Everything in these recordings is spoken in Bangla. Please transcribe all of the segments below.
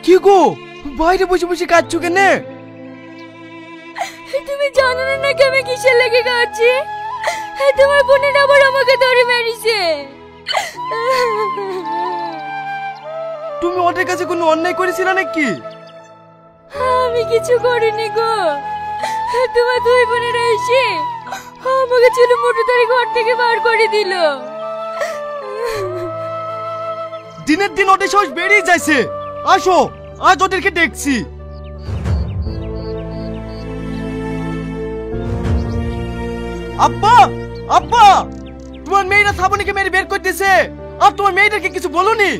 কি গো, বাইরে বসে বসে কাঁদছো কেন? তুমি জানো না নাকি আমি কিসের লেগে কাঁদছি? তোমার বোনের আবার আমাকে ধরে মেরেছে। তুমি ওদের কাছে কোনো অন্যায় করেছিলে নাকি? আমি কিছু করিনি গো, তোমার দুই বোনেরা এসে আমাকে চুলো মোটর ধরে ঘর থেকে বার করে দিল। দিনের দিন ওদের সাহস বেড়েই যাচ্ছে। আসো, আজ ওদেরকে দেখছি। আব্বা, আব্বা, তোমার মেয়েরা শ্রাবণীকে মেরে বের করে দিয়েছে, আর তোমার মেয়েদেরকে কিছু বলোনি?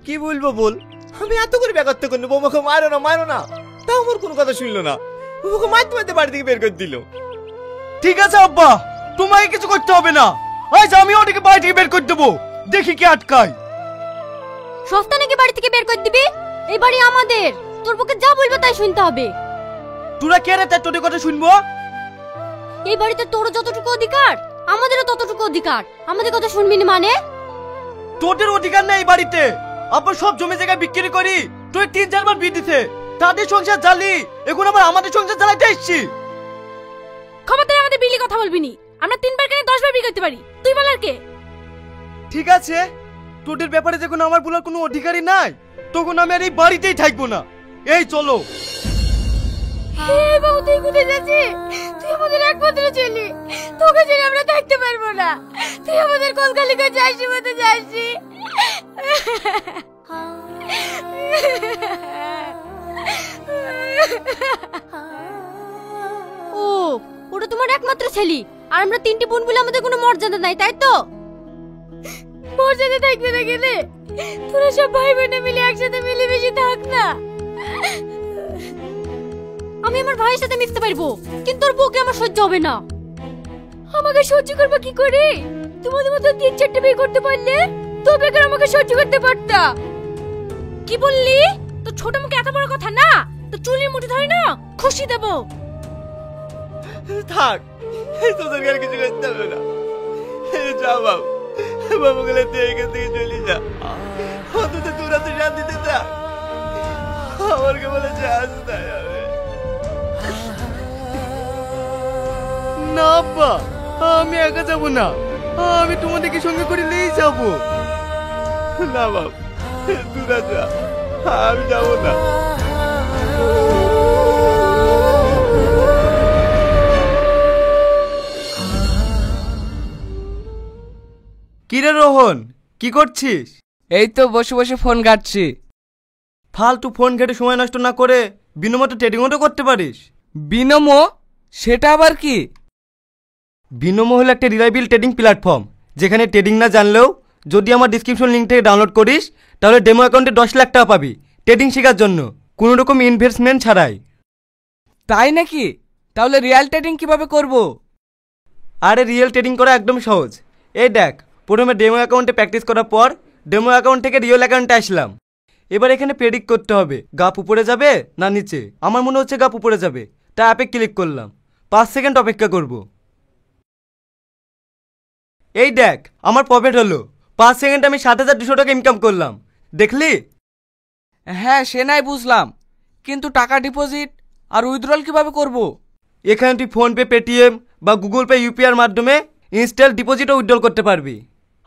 কি বলবো বল, আমি এত করে ব্যাঘাত করলো, বৌমাকে মারো না মারো না, তাও আমার কোনো কথা শুনলো না। বৌমাকে মারতে মারতে বাড়ি থেকে বের করে দিল। ঠিক আছে আব্বা, তোমাকে কিছু করতে হবে না। আজ আমি ওদেরকে বাড়ি থেকে বের করে দেবো, দেখি কে আটকায়। সস্তা নাকি বাড়ি থেকে বের করে দিবি? এই বাড়ি আমাদের, তোর পক্ষে যা বলবে তাই শুনতে হবে। তোরা কে রে, তাই তোদের কথা শুনবো? এই বাড়িতে তোর যতটুকু অধিকার আমাদেরও ততটুকু অধিকার। আমাদের কথা শুনবি না মানে? তোদের অধিকার নেই এই বাড়িতে। আব্বা সব জমি জায়গা বিক্রি করি তুই 3-4 বার বিয়ে দিতে, তাদের সংসার জ্বালি, এখন আবার আমাদের সংসার জ্বালাইতে এসছি। ক্ষমতায় আমাদের বিলি কথা বলবি নি। আমরা 3 বার কেন 10 বার বিয়ে করতে পারি, তুই বলার কে? ঠিক আছে, তোদের ব্যাপারে যখন আমার বলার কোনো অধিকারই নাই, তখন আমি আর এই বাড়িতেই থাকবো না। এই চলো। হে বাবু, তুই কোথায় যাচ্ছিস? তুই আমাদের একমাত্র ছেলে, তোকে ছেড়ে আমরা থাকতে পারবো না। তুই আমাদের কলকালি করে যাসি মতো যাসি। ও, ওটা তোমার একমাত্র ছেলে, আর আমরা 3টি বোন বলে আমাদের কোনো মর্যাদা নাই, তাই তো? মর্যাদা থাকবে না গেলে তোরা সব ভাই বোনে মিলে একসাথে মিলেমিশে থাক না। আমি আমার ভাইয়ের সাথে মিশতে পারবো, কিন্তু তোর বউকে আমার সহ্য হবে না। আমাকে সহ্য করবো কি করে? তোমাদের মতো 3-4টে বিয়ে করতে পারলে তবে কেন আমাকে সহ্য করতে পারতা? কি বললি? তো ছোট মুখে এত বড় কথা না, তো চুলের মুঠি ধরে না খুশি দেব। থাক, তোদের আর কিছু করতে হবে না। যা বাবু, বাবু গেলে তুই এখান থেকে চলে যা। অন্তত তোরা তো শান্তিতে থাক। আমাকে বলে যাস না যাবে না আব্বা, আমি একা যাবো না, আমি তোমাদেরকে সঙ্গে করে নিয়েই যাবো। না বাবু, তোরা যা, আমি যাবো না। কিরে রোহন, কি করছিস? এই তো বসে বসে ফোন ঘাটছি। ফালতু ফোন ঘেটে সময় নষ্ট না করে বিনোমো তো ট্রেডিংও তো করতে পারিস। বিনোমো? সেটা আবার কি? বিনোমো হলো একটা রিলায়েবল ট্রেডিং প্ল্যাটফর্ম, যেখানে ট্রেডিং না জানলেও যদি আমার ডিসক্রিপশন লিঙ্ক থেকে ডাউনলোড করিস তাহলে ডেমো অ্যাকাউন্টে 10 লাখ টাকা পাবি ট্রেডিং শেখার জন্য, কোনো রকম ইনভেস্টমেন্ট ছাড়াই। তাই নাকি? তাহলে রিয়েল ট্রেডিং কিভাবে করব? আরে রিয়েল ট্রেডিং করা একদম সহজ। এই দেখ, প্রথমে ডেমো অ্যাকাউন্টে প্র্যাকটিস করার পর ডেমো অ্যাকাউন্ট থেকে রিয়েল অ্যাকাউন্টে আসলাম। এবার এখানে প্রেডিক্ট করতে হবে গাপ উপরে যাবে না নিচে। আমার মনে হচ্ছে গাপ উপরে যাবে, তাই অ্যাপে ক্লিক করলাম। 5 সেকেন্ড অপেক্ষা করব। এই দেখ, আমার প্রফিট হলো। 5 সেকেন্ড আমি 7,200 টাকা ইনকাম করলাম, দেখলি? হ্যাঁ, সে নাই বুঝলাম, কিন্তু টাকা ডিপোজিট আর উইথড্রল কিভাবে করব? এখানে তুই ফোনপে, পেটিএম বা গুগল পে, ইউপিআইয়ের মাধ্যমে ইনস্ট্যান্ট ডিপোজিট ও উইথড্রল করতে পারবি।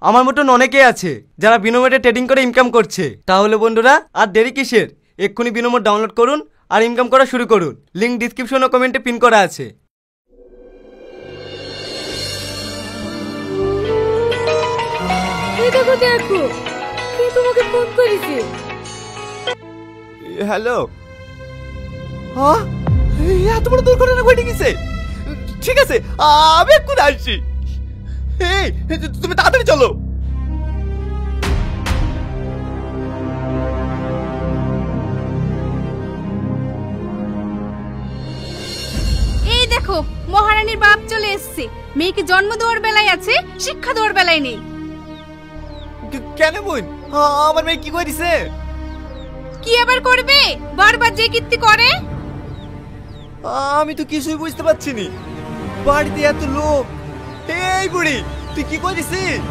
আমার মতন অনেকেই আছে যারা বিনোমোতে ট্রেডিং করে ইনকাম করছে। তাহলে বন্ধুরা আর দেরি কিসের, এক্ষুনি বিনোমো ডাউনলোড করুন আর ইনকাম করা শুরু করুন। লিঙ্ক ডিসক্রিপশন ও কমেন্টে পিন করা আছে। দেখো দেখো, কে তোমাকে ফোন করেছে? হ্যালো। হ্যাঁ, এত বড় দুর্ঘটনা ঘটে গেছে। ঠিক আছে, আমি এক্ষুনি আসছি। এই, তুমি তাড়াতাড়ি চলো। এই দেখো, মহারানীর বাপ চলে এসেছে। মেয়েকে জন্ম দেওয়ার বেলায় আছে, শিক্ষা দেওয়ার বেলায় নেই। কেন বোন, আমার মেয়ে কি করেছে? কি আবার করবে? বারবার যে কীর্তি করে। আমি তো কিছুই বুঝতে পারছি না। বাড়িতে এত লোক। এই বুড়ি, তুই কি করেছিস?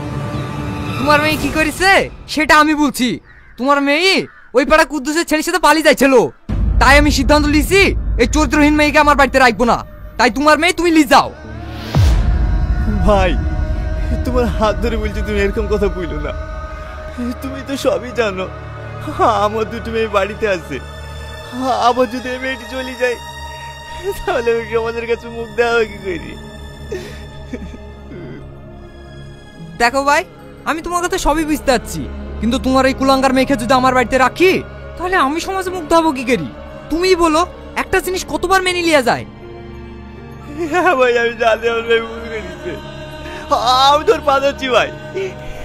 তোমার মেয়ে কি করেছে সেটা আমি বলছি। তোমার মেয়ে ওই পাড়া কুদ্দুসের ছেলের সাথে পালিয়ে যাচ্ছিল, তাই আমি সিদ্ধান্ত নিয়েছি এই চরিত্রহীন মেয়েকে আমার বাড়িতে রাখবো না। তাই তোমার মেয়ে তুমি নিয়ে যাও। ভাই, তোমার হাত ধরে বলছি, তুমি এরকম কথা বললো না। তুমি তো সবই জানো, আমার দুটো মেয়ে বাড়িতে আছে। আবার যদি এই মেয়েটি চলে যায়, তাহলে ওই সমাজের কাছে মুখ দেওয়া কি করি? দেখো ভাই, আমি তোমার কথা সবই বুঝতে পারছি, কিন্তু তোমার এই কুলাঙ্গার মেয়েকে যদি আমার বাড়িতে রাখি, তাহলে আমি সমাজে মুগ্ধ হবো কি করি? তুমিই বলো, একটা জিনিস কতবার মেনে লিয়া যায়? হ্যাঁ ভাই, আমি জানি আমার মেয়ে ভুল করেছে। আমি তোর পা ধরছি ভাই,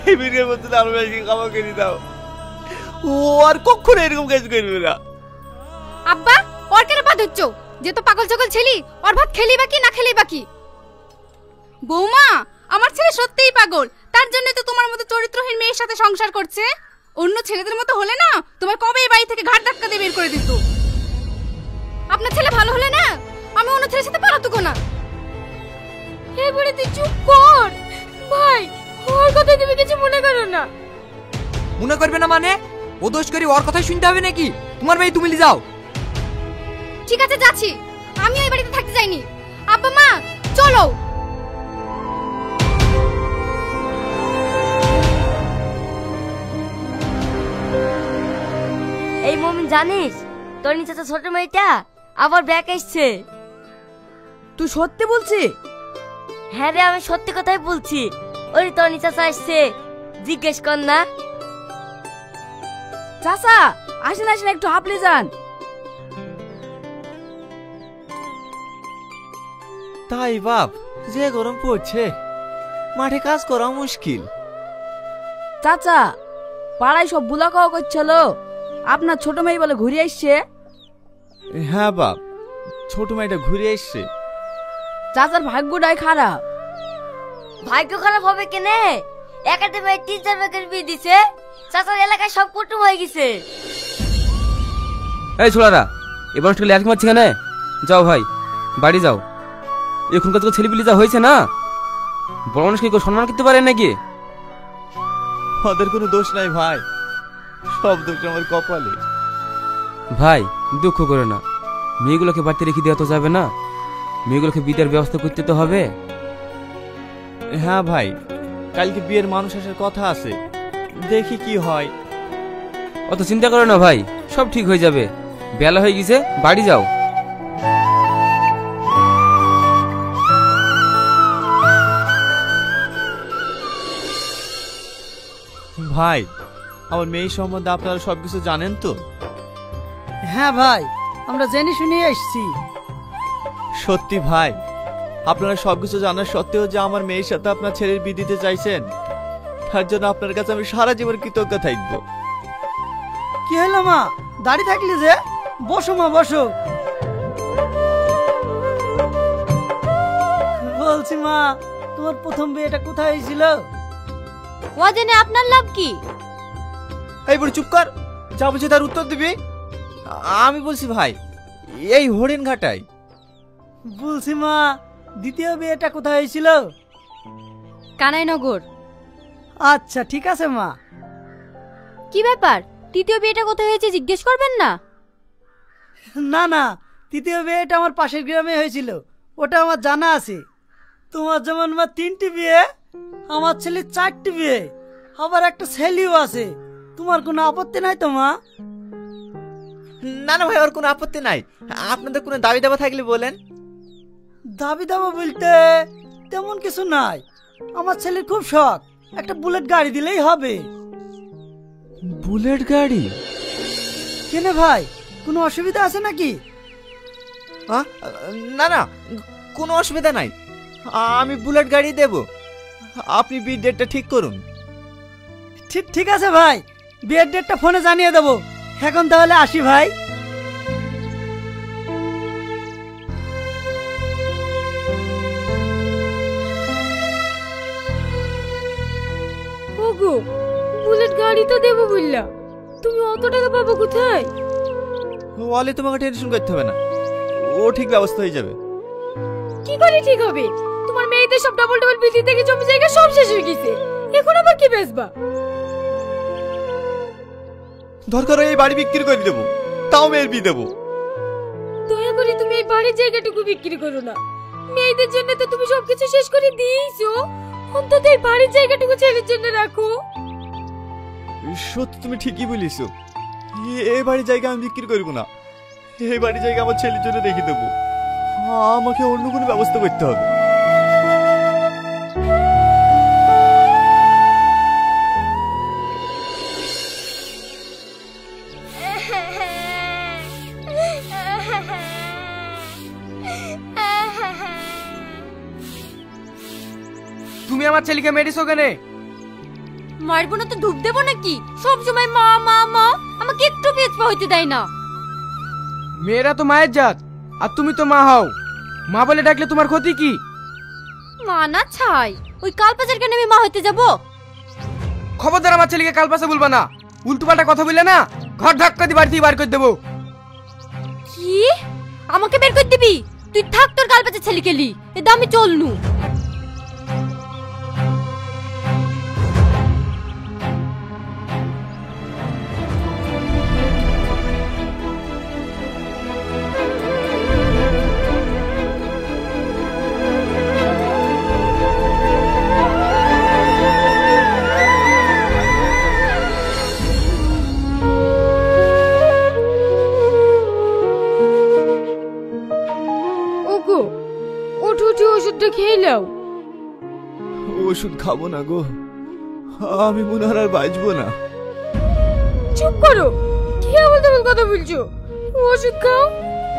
এই বিয়ের মধ্যে আমার মেয়েকে ক্ষমা করে দাও। ও আর কখনো এরকম কাজ করবে না। আব্বা, ওর কেন পা ধরছো? যে তো পাগল ছাগল ছেলি, ওর ভাত খেলি বাকি না খেলি বাকি? বৌমা, আমার ছেলে সত্যিই পাগল, তার জন্য তো তোমার মতো চরিত্রহীন মেয়ের সাথে সংসার করছে। অন্য ছেলেদের মতো হলে না, তোমার কবে এই বাড়ি থেকে ঘাট ধাক্কা দিয়ে বের করে দিত। আপনার ছেলে ভালো হলে না, আমি অন্য ছেলের সাথে পালাতো না। এবারে তুই চুপ কর ভাই, ওর কথা তুমি কিছু মনে করো না। মনে করবে না মানে? ও দোষ করি ওর কথাই শুনতে হবে নাকি? তোমার মেয়ে তুমি নিয়ে যাও। ঠিক আছে, যাচ্ছি। আমি ওই বাড়িতে থাকতে যাইনি। আব্বা মা, চলো। এই মমিন, জানিস তোর নিচে তো ছোট মেয়েটা আবার ব্যাক এসছে। তুই সত্যি বলছি? হ্যাঁ রে, আমি সত্যি কথাই বলছি। ওই তোর নিচে আসছে, জিজ্ঞেস কর না। চাচা, আসেন আসেন, একটু হাঁপলে যান। তাই বাপ, যে গরম পড়ছে, মাঠে কাজ করা মুশকিল। চাচা, পাড়ায় সব বুলা খাওয়া করছিল, আপনার ছোট মেয়ে বলে ঘুরে আসছে। হ্যাঁ বাপ, ছোট মেয়েটা ঘুরে এসছে। চাচার ভাগ্যটাই খারাপ। ভাগ্য খারাপ হবে কেনে? একাডেমির 3-4 ভাগের বিয়ে দিছে, চাচার এলাকায় সব কুটুম হয়ে গেছে। এই ছোড়ারা, এবার একটু ল্যাক মারছি কেন? যাও ভাই, বাড়ি যাও। এখনকার তো ছেলেপিলি যা হয়েছে না, বড় মানুষকে কেউ সম্মান করতে পারে নাকি? ওদের কোনো দোষ নাই ভাই, সব দোষ আমার কপালে। ভাই, দুঃখ করে না, মেয়েগুলোকে বাড়িতে রেখে দেওয়া তো যাবে না, মেয়েগুলোকে বিদায়ের ব্যবস্থা করতে তো হবে। হ্যাঁ ভাই, কালকে বিয়ের মানুষ আসার কথা আছে, দেখি কি হয়। অত চিন্তা করো না ভাই, সব ঠিক হয়ে যাবে। বেলা হয়ে গেছে, বাড়ি যাও। ভাই, আমার মেয়ে সম্বন্ধে আপনারা সবকিছু জানেন তো? হ্যাঁ ভাই, আমরা জেনে শুনে এসেছি। সত্যি ভাই, আপনারা সবকিছু জানার সত্ত্বেও যে আমার মেয়ের সাথে আপনার ছেলের বিয়ে দিতে চাইছেন, তার জন্য আপনার কাছে আমি সারা জীবন কৃতজ্ঞ থাকবো। কি হলো মা, দাঁড়িয়ে থাকলি যে? বসো মা, বসো। বলছি মা, তোমার প্রথম বিয়েটা কোথায় হয়েছিল? ও জেনে আপনার লাভ কি? এই বুড়ি চুপ কর, যা বলছি তার উত্তর দিবি। আমি বলছি ভাই, এই হরিণ ঘাটাই। বলছি মা, দ্বিতীয় বিয়েটা কোথায় হয়েছিল? কানাইনগর। আচ্ছা ঠিক আছে মা। কি ব্যাপার, তৃতীয় বিয়েটা কোথায় হয়েছে জিজ্ঞেস করবেন না? না না, তৃতীয় বিয়েটা আমার পাশের গ্রামে হয়েছিল, ওটা আমার জানা আছে। তোমার যেমন মা 3টি বিয়ে, আমার ছেলে 4টি বিয়ে, আবার একটা ছেলেও আছে। তোমার কোনো আপত্তি নাই তো মা? না না ভাই, ওর কোনো আপত্তি নাই। আপনাদের কোনো দাবি দাবা থাকলে বলেন। দাবি দাবা বলতে তেমন কিছু নাই, আমার ছেলের খুব শখ, একটা বুলেট গাড়ি দিলেই হবে। বুলেট গাড়ি? কেন ভাই, কোনো অসুবিধা আছে নাকি? না না, কোনো অসুবিধা নাই, আমি বুলেট গাড়ি দেব। আপনি বিয়ের ডেটটা ঠিক করুন। ঠিক ঠিক আছে ভাই, বিয়ের ডেটটা ফোনে জানিয়ে দেবো। এখন তাহলে আসি ভাই। ওগো, বুলেট গাড়ি তো দেবো বললা, তুমি অত টাকা পাবো কোথায়? ওয়ালে তোমাকে টেনশন করতে হবে না, ও ঠিক ব্যবস্থা হয়ে যাবে। কি করে ঠিক হবে? তোমার মেয়েদের সব ডাবল ডাবল বিক্রি থেকে জমি জায়গা সব শেষ হয়ে গেছে, এখন আবার কি বেচবা? দরকার হয় এই বাড়ি বিক্রি করে দেবো, তাও মেয়ের বিয়ে দেবো। দয়া করে তুমি এই বাড়ির জায়গাটুকু বিক্রি করো না। মেয়েদের জন্য তো তুমি সবকিছু শেষ করে দিয়েছো, অন্তত এই বাড়ির জায়গাটুকু ছেলের জন্য রাখো। সত্যি তুমি ঠিকই বলিস, এই বাড়ির জায়গা আমি বিক্রি করবো না। এই বাড়ির জায়গা আমার ছেলের জন্য রেখে দেবো। আমাকে অন্য কোনো ব্যবস্থা করতে হবে। তুমি আমার ছেলেকে মেরেছো কেন? মারবো না তো ডুব দেবো নাকি? সব সময় মা মা মা, আমাকে একটু পেছপা হইতে দেয় না। মেয়েরা তো মায়ের জাত, আর তুমি তো মা হও। মা বলে ডাকলে তোমার ক্ষতি কি? মা না ছাই, ওই কালপাচার কেন আমি মা হইতে যাব? খবরদার আমার ছেলেকে কালপাশে বলবা না। উল্টোপাল্টা কথা বললে না ঘর ধাক্কা দিয়ে বাড়ি থেকে বার করে দেবো। কি? আমাকে বের করে দিবি? তুই থাক তোর কালপাচার ছেলে কেলি, এ দামি চলনু। ওগো, ওঠো উঠি ওষুধটা খেয়ে নাও। ওষুধ খাবো না গো, আমি মনে হয় আর বাঁচবো না। চুপ করো, কি আবল তাবল কথা বলছো? ওষুধ খাও,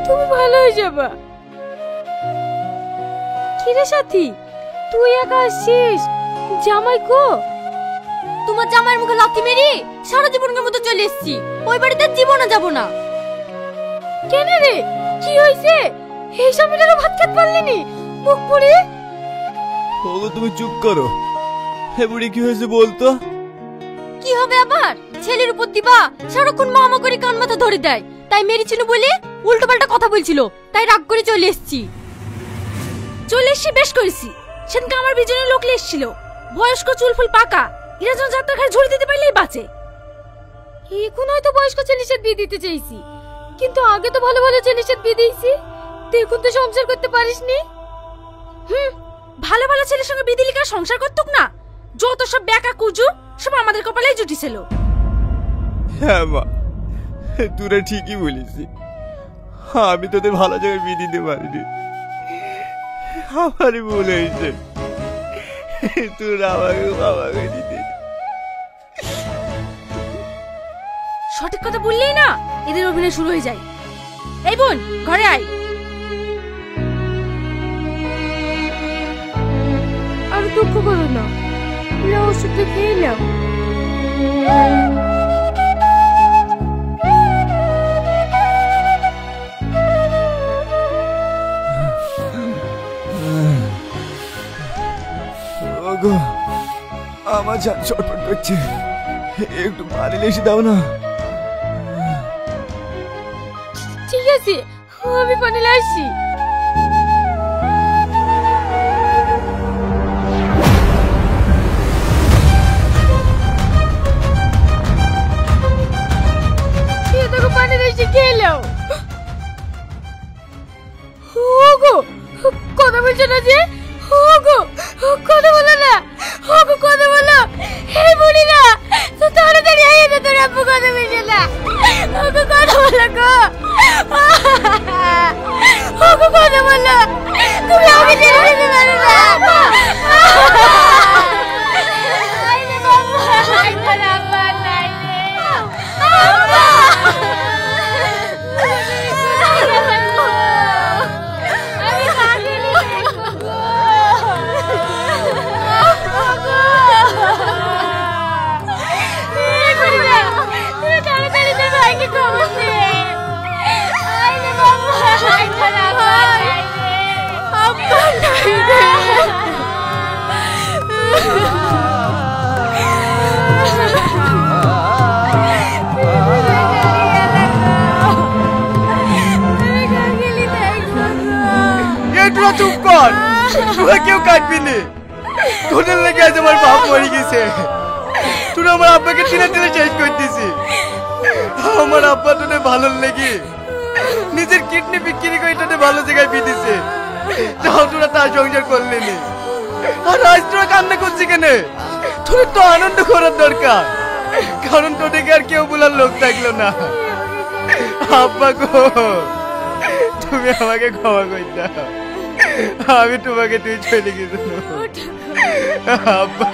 তুমি ভালো হয়ে যাবা। কিরে সাথী, তুই একা আসছিস? জামাই কো? তোমার জামাইয়ের মুখে লাথি মেরি সারা জীবনের মতো চলে এসেছি, ওই বাড়িতে জীবনে যাব না। কেন রে, কি হয়েছে? এই সামনেটারও ভাত খেতে পারলিনি, মুখ পুড়ে। ওগো তুমি চুপ করো, হে বুড়ি কি হয়েছে বলতো? কি হবে আবার? ছেলের উপর দিবা সারাক্ষণ মামা করে কান মাথা ধরে দেয়, তাই মেরেছিল বলে উল্টো পাল্টা কথা বলছিল, তাই রাগ করে চলে এসেছি। বেশ করেছি। সেদিনকে আমার বিজনের লোক এসেছিল, বয়স্ক চুলফুল পাকা, এরা যেন যাত্রা ঘাড়ে ঝুড়ি দিতে পারলেই বাঁচে। এখন হয়তো বয়স্ক ছেলের সাথে বিয়ে দিতে চাইছি, কিন্তু আগে তো ভালো ভালো ছেলের সাথে বিয়ে দিয়েছি, দেখুন তো সংসার করতে পারিসনি। ভালো ভালো ছেলের সঙ্গে বিয়ে দিলে কার সংসার করতুক না? যত সব বেকা কুজু সব আমাদের কপালেই জুটিছিল। হ্যাঁ মা, তোরা ঠিকই বলিস, আমি তোদের ভালো জায়গায় বিয়ে দিতে পারিনি, আমারই ভুল হয়েছে। তোরা আমাকে বাবাকে দিতে। সঠিক কথা বললেই না এদের অভিনয় শুরু হয়ে যায়। এই বোন, ঘরে আয়। আর দুঃখ করো না, ওষুধটা খেয়ে নাও। ওগো, আমার জান ছটফট করছে, একটু পানি এসে দাও না। ঠিক আছে, আমি পানি আসছি। পানি এসে খেয়ে নাও। ওগো, কথা বলছো না যে? ওগো, কথা বলো না। ওগো, কথা বলো। এই বুড়ি না, তো তাড়াতাড়ি আইয়ে না, তোর আব্বু কথা বলছে না। ওগো, কথা বলো গো। ওগো, কথা বলো। তুমি আমাকে ছেড়ে দিতে পারো না। আইনে বাবু, আইনে আব্বা, আইনে আব্বা। আমি কাঁদিনি গো। তাড়াতাড়ি তোর ভাইকে খবর দে। আইনে বাবু, আইনে আব্বা, আইনে আব্বা, আইনে তোরা চুপ কর, তোরা কেউ কাটবি নি। তোদের লেগে আজ আমার বাপ মরে গেছে। তোরা আমার আব্বাকে টেনে টেনে শেষ করে দিছি। আমার আব্বা তোদের ভালো লেগে নিজের কিডনি বিক্রি করে তোদের ভালো জায়গায় বিদিছে, তাও তোরা তার সংসার করলি নি। আর আজ তোরা কান্না করছি কেন? তোদের তো আনন্দ করার দরকার, কারণ তোদেরকে আর কেউ বলার লোক থাকলো না। আব্বা গো, তুমি আমাকে ক্ষমা করে দাও, আমি তোমাকে তুই চলে গেছিল আব্বা।